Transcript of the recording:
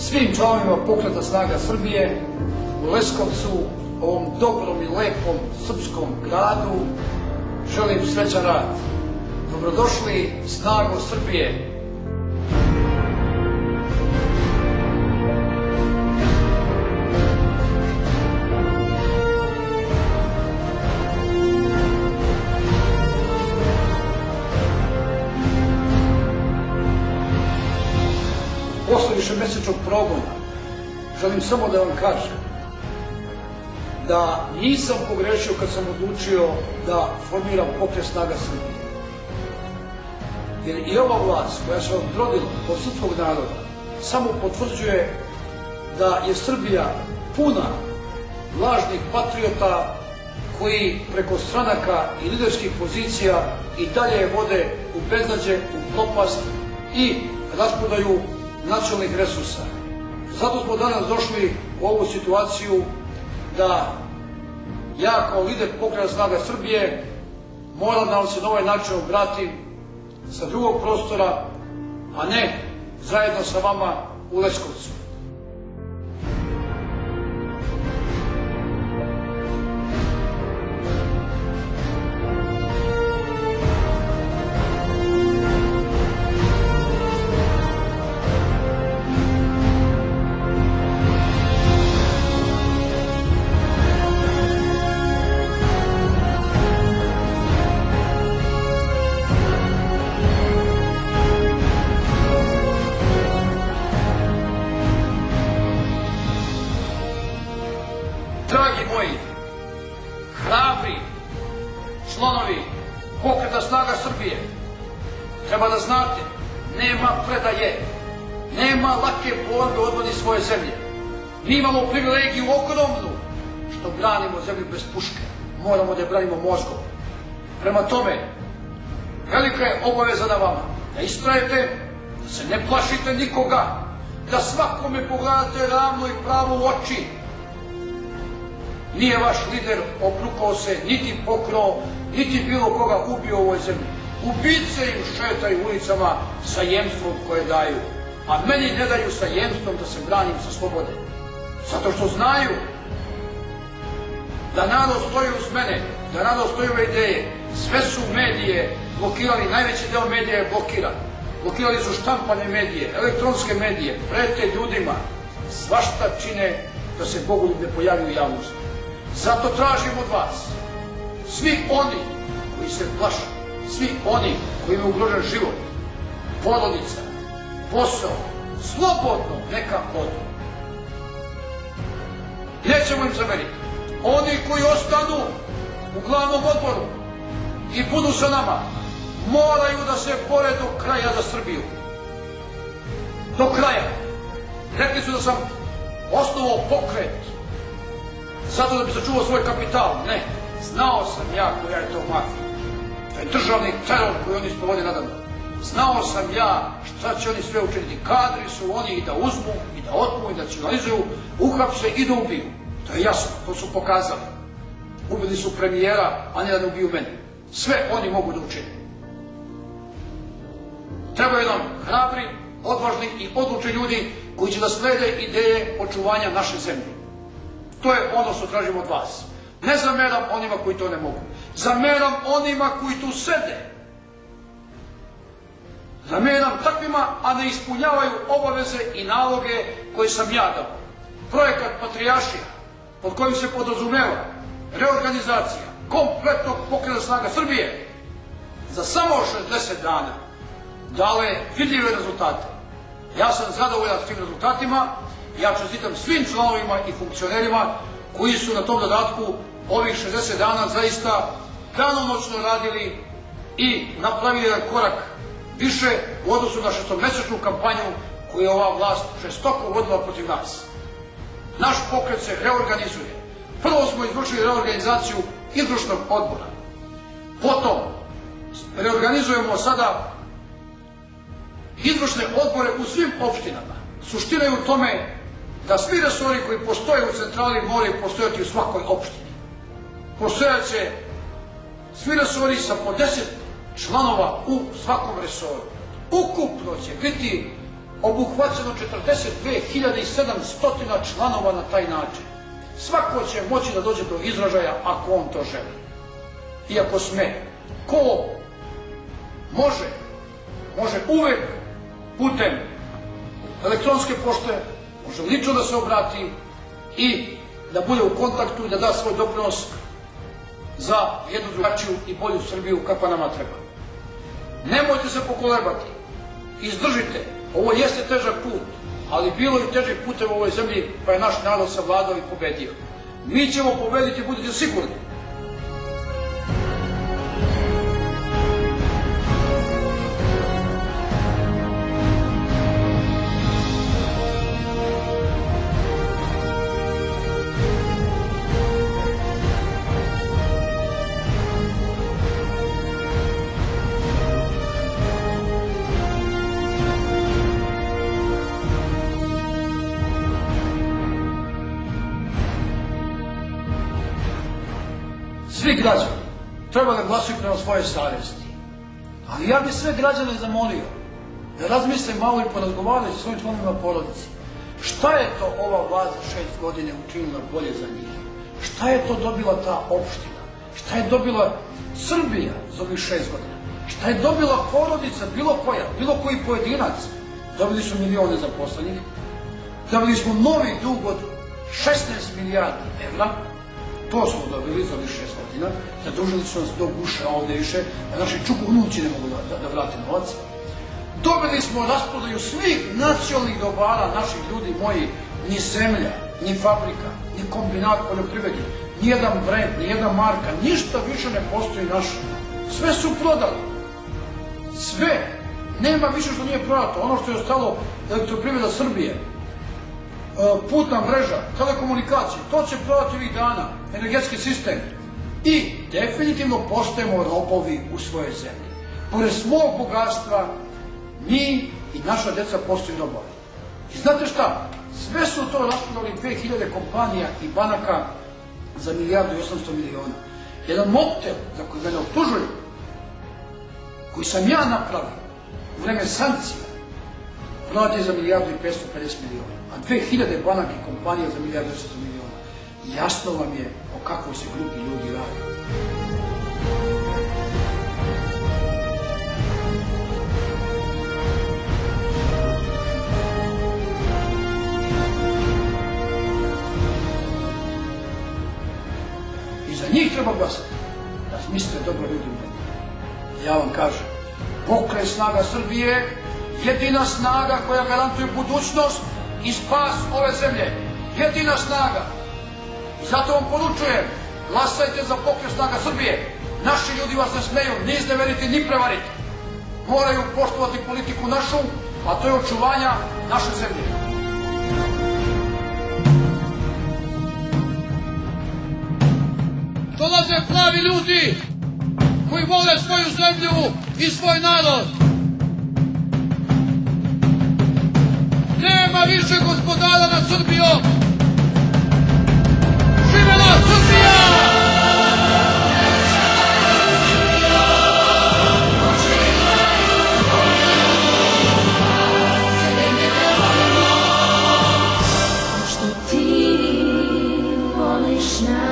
svim članovima Pokreta snaga Srbije u Leskovcu, ovom dobrom i lepom srpskom gradu, želim srećan rad. Dobrodošli, snago Srbije! Posle višemesečnog progona želim samo da vam kažem da nisam pogrešio kad sam odlučio da formiram Pokret snaga Srbije. Jer i ova vlast koja se odrodila od srpskog naroda samo potvrđuje da je Srbija puna lažnih patriota koji preko stranaka i liderskih pozicija i dalje vode u beznađe, u propast i raspodaju nacionalnih resursa. Zato smo danas došli u ovu situaciju da ja kao lider Pokreta snaga Srbije moram da vam se na ovaj način obratim sa drugog prostora, a ne zajedno sa vama u Leskovcu. Dragi moji, hrabri članovi Pokreta snaga Srbije, treba da znate, nema predaje, nema lake borbe u odbrani svoje zemlje. Mi imamo privilegiju ogromnu što branimo zemlju bez puške, moramo da je branimo mozgom. Prema tome, velika je obaveza na vama da istrajete, da se ne plašite nikoga, da svakome pogledate ravno i pravo u oči. Nije vaš lider obrukao se, niti pokrao, niti bilo koga ubio u ovoj zemlji. Ubice im šetaju ulicama sa jemstvom koje daju, a meni ne daju sa jemstvom da se branim sa slobode. Zato što znaju da narod stoji uz mene, da narod stoji ove ideje. Sve su medije blokirali, najveći deo medija je blokiran. Blokirali su štampane medije, elektronske medije, prete ljudima, svašta čine da se Bogoljub ne pojavi u javnosti. Zato tražim od vas, svi oni koji se plaše, svi oni koji im ugrožen život, porodica, posao, slobodno neka odu. Nećemo im zameriti. Oni koji ostanu u glavnom odboru i budu sa nama, moraju da se bore do kraja za Srbiju. Do kraja. Rekli su da sam osnovao pokret zato da bi sačuvao svoj kapital. Ne, znao sam ja koja je to mafija. To je državni teror koji oni sprovode nadam. Znao sam ja šta će oni sve učiniti. Kadri su oni i da uzmu, i da otmu, i da nacionalizuju, uhapse i da ubiju. To je jasno, to su pokazali. Ubili su premijera, a ne da ne ubiju mene. Sve oni mogu da učine. Trebaju nam hrabri, odvažni i odlučni ljudi koji će da slede ideje očuvanja naše zemlje. To je ono što tražimo od vas. Ne zameram onima koji to ne mogu. Zameram onima koji tu sede. Zameram takvima, a ne ispunjavaju obaveze i naloge koje sam ja dao. Projekat Patrijaršija, pod kojim se podrazumeva reorganizacija kompletnog Pokreta snaga Srbije, za samo 60 dana dala je vidljive rezultate. Ja sam zadovoljan s tim rezultatima. Ja čestitam svim članovima i funkcionerima koji su na tom zadatku ovih 60 dana zaista danonoćno radili i napravili jedan korak više u odnosu na 6-mesečnu kampanju koju je ova vlast žestoko vodila protiv nas. Naš pokret se reorganizuje. Prvo smo izvršili reorganizaciju izvršnog odbora. Potom reorganizujemo sada izvršne odbore u svim opštinama. Suština je u tome da svi resori koji postoje u centrali moraju postojati u svakoj opštini. Postojat će svi resori sa po 10 članova u svakom resoru. Ukupno će biti obuhvaćeno 42.700 članova na taj način. Svako će moći da dođe do izražaja ako on to želi. I ako sme. Ko može uvek putem elektronske pošte, može lično da se obrati i da bude u kontaktu i da da svoj doprinos za jednu drugačiju i bolju Srbiju kakva nama treba. Nemojte se pokolebati, izdržite, ovo jeste težak put, ali bilo i težih puteva u ovoj zemlji, pa je naš narod savladao i pobedio. Mi ćemo pobediti, budite sigurni. Svi građani treba da glasuju prema svojoj savjesti. Ali ja bih sve građane zamolio da razmisle malo i porazgovaraju sa svojim članovima porodici. Šta je to ova vlast za 6 godine učinila bolje za njih? Šta je to dobila ta opština? Šta je dobila Srbija za ovih 6 godina? Šta je dobila porodica, bilo koja, bilo koji pojedinac? Dobili su milione zaposlenih, dobili smo novi dug od 16 milijardi evra. To smo dobili za ovih 6 godina, zadužili su nas do guše ovde više, a naši čukunući ne mogu da vrate novac. Dobili smo raspodaju svih nacionalnih dobara naših ljudi moji, ni zemlja, ni fabrika, ni kombinat poljoprivrede, nijedan brend, nijedna marka, ništa više ne postoji naše. Sve su prodali. Sve. Nema više što nije prodato. Ono što je ostalo Elektroprivreda Srbije, putna mreža, telekomunikacije, to će prodati ovih dana, energetski sistem. I definitivno postajemo robovi u svojoj zemlji. Pored svog bogatstva, mi i naša deca postaju robovi. I znate šta? Sve su to rasprodali 2000 kompanija i banaka za 1,8 milijarda. Jedan moktel za koji mene optužuju, koji sam ja napravio u vreme sankcija, prodat je za 1,550 milijarda. A 2000 banaka i kompanija za 1,8 milijarda. Jasno vam je o kakvoj se grupi ljudi radi. I za njih treba glasati. Razmislite dobro, ljudi moji. Ja vam kažem, Pokret snaga Srbije, jedina snaga koja garantuje budućnost i spas ove zemlje. Jedina snaga. I zato vam poručujem, glasajte za Pokret snaga Srbije. Naši ljudi vas ne smeju ni izneveriti, ni prevariti. Moraju poštovati politiku našu, a to je očuvanja naše zemlje. Dolaze pravi ljudi koji vole svoju zemlju i svoj narod. Nema više gospodara nad Srbijom. Živela Srbija! Što ti voliš nas?